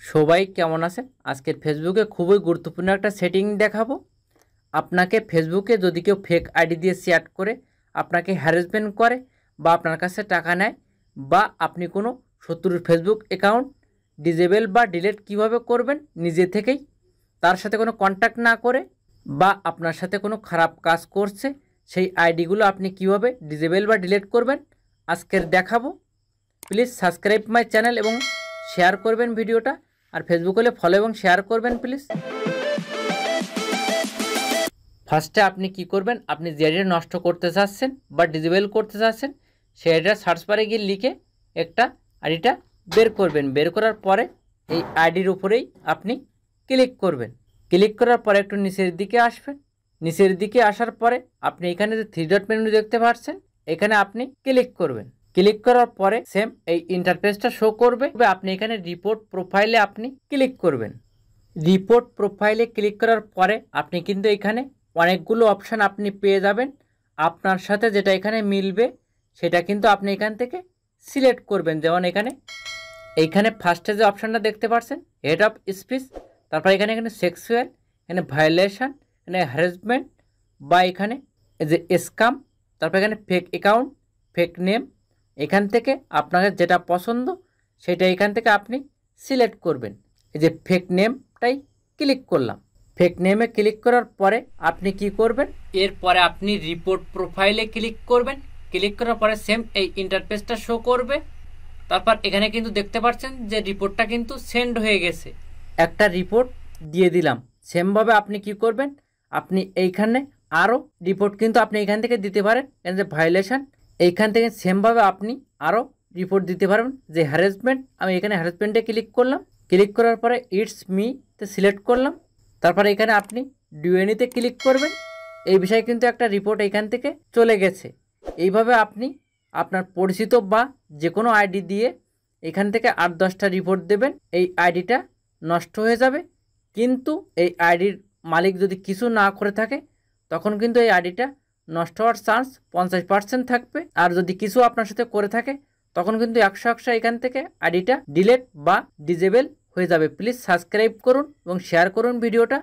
সবাই কেমন আছেন? আজকের ফেসবুকে খুবই গুরুত্বপূর্ণ একটা সেটিং দেখাবো। আপনাকে ফেসবুকে যদি কেউ ফেক আইডি দিয়ে চ্যাট করে আপনাকে হ্যারাসমেন্ট করে বা আপনার কাছে টাকা নেয় বা আপনি কোনো শত্রুর ফেসবুক অ্যাকাউন্ট ডিজেবল বা ডিলিট কিভাবে করবেন নিজে থেকেই, তার সাথে কোনো কন্ট্যাক্ট না করে, বা আপনার সাথে কোনো খারাপ কাজ করছে সেই আইডিগুলো আপনি কিভাবে ডিজেবল বা ডিলিট করবেন আজকের দেখাবো। প্লিজ সাবস্ক্রাইব মাই চ্যানেল এবং শেয়ার করবেন ভিডিওটা, আর ফেসবুক হলে ফলো এবং শেয়ার করবেন প্লিজ। ফার্স্টে আপনি কি করবেন, আপনি যে আইডিটা নষ্ট করতে চাচ্ছেন বা ডিজেবল করতে চাচ্ছেন সেই আইডিটা সার্চ বারে গিয়ে লিখে একটা আইডিটা বের করবেন। বের করার পরে এই আইডির উপরেই আপনি ক্লিক করবেন। ক্লিক করার পরে একটু নিচের দিকে আসবেন। নিচের দিকে আসার পরে আপনি এখানে যে 3 ডট মেনু দেখতে পাচ্ছেন এখানে আপনি ক্লিক করবেন। ক্লিক করার পরে সেম এই ইন্টারফেসটা শো করবে। আপনি এখানে রিপোর্ট প্রোফাইলে আপনি ক্লিক করবেন। রিপোর্ট প্রোফাইলে ক্লিক করার পরে আপনি কিন্তু এখানে অনেকগুলো অপশান আপনি পেয়ে যাবেন। আপনার সাথে যেটা এখানে মিলবে সেটা কিন্তু আপনি এখান থেকে সিলেক্ট করবেন। যেমন এইখানে ফার্স্টে যে অপশানটা দেখতে পাচ্ছেন হেড অফ স্পিচ, তারপর এখানে সেক্সুয়াল, এখানে ভায়োলেশন, এখানে হ্যারাসমেন্ট বা এখানে যে স্ক্যাম, তারপর এখানে ফেক অ্যাকাউন্ট, ফেক নেম। এখান থেকে আপনাকে যেটা পছন্দ সেটা এখান থেকে আপনি সিলেক্ট করবেন। এই যে ফেক নেমটাই ক্লিক করলাম। ফেক নেমে ক্লিক করার পরে আপনি কি করবেন, এরপরে আপনি রিপোর্ট প্রোফাইলে ক্লিক করবেন। ক্লিক করার পরে সেম এই ইন্টারফেসটা শো করবে। তারপর এখানে কিন্তু দেখতে পাচ্ছেন যে রিপোর্টটা কিন্তু সেন্ড হয়ে গেছে। একটা রিপোর্ট দিয়ে দিলাম। সেমভাবে আপনি কি করবেন, আপনি এইখানে আরও রিপোর্ট কিন্তু আপনি এখান থেকে দিতে পারেন। যে ভায়োলেশন, এইখান থেকে সেমভাবে আপনি আরও রিপোর্ট দিতে পারবেন। যে হ্যারাসমেন্ট, আমি এখানে হ্যারাসমেন্টে ক্লিক করলাম। ক্লিক করার পরে ইটস মিতে সিলেক্ট করলাম। তারপরে এখানে আপনি ডিএনএতে ক্লিক করবেন। এই বিষয়ে কিন্তু একটা রিপোর্ট এখান থেকে চলে গেছে। এইভাবে আপনি আপনার পরিচিত বা যে কোনো আইডি দিয়ে এখান থেকে 8-10টা রিপোর্ট দেবেন। এই আইডিটা নষ্ট হয়ে যাবে, কিন্তু এই আইডির মালিক যদি কিছু না করে থাকে তখন কিন্তু এই আইডিটা নষ্ট হওয়ার চান্স 50% থাকবে। আর যদি কিছু আপনার সাথে করে থাকে তখন কিন্তু 100% এখান থেকে আইডিটা ডিলিট বা ডিজেবল হয়ে যাবে। প্লিজ সাবস্ক্রাইব করুন এবং শেয়ার করুন ভিডিওটা।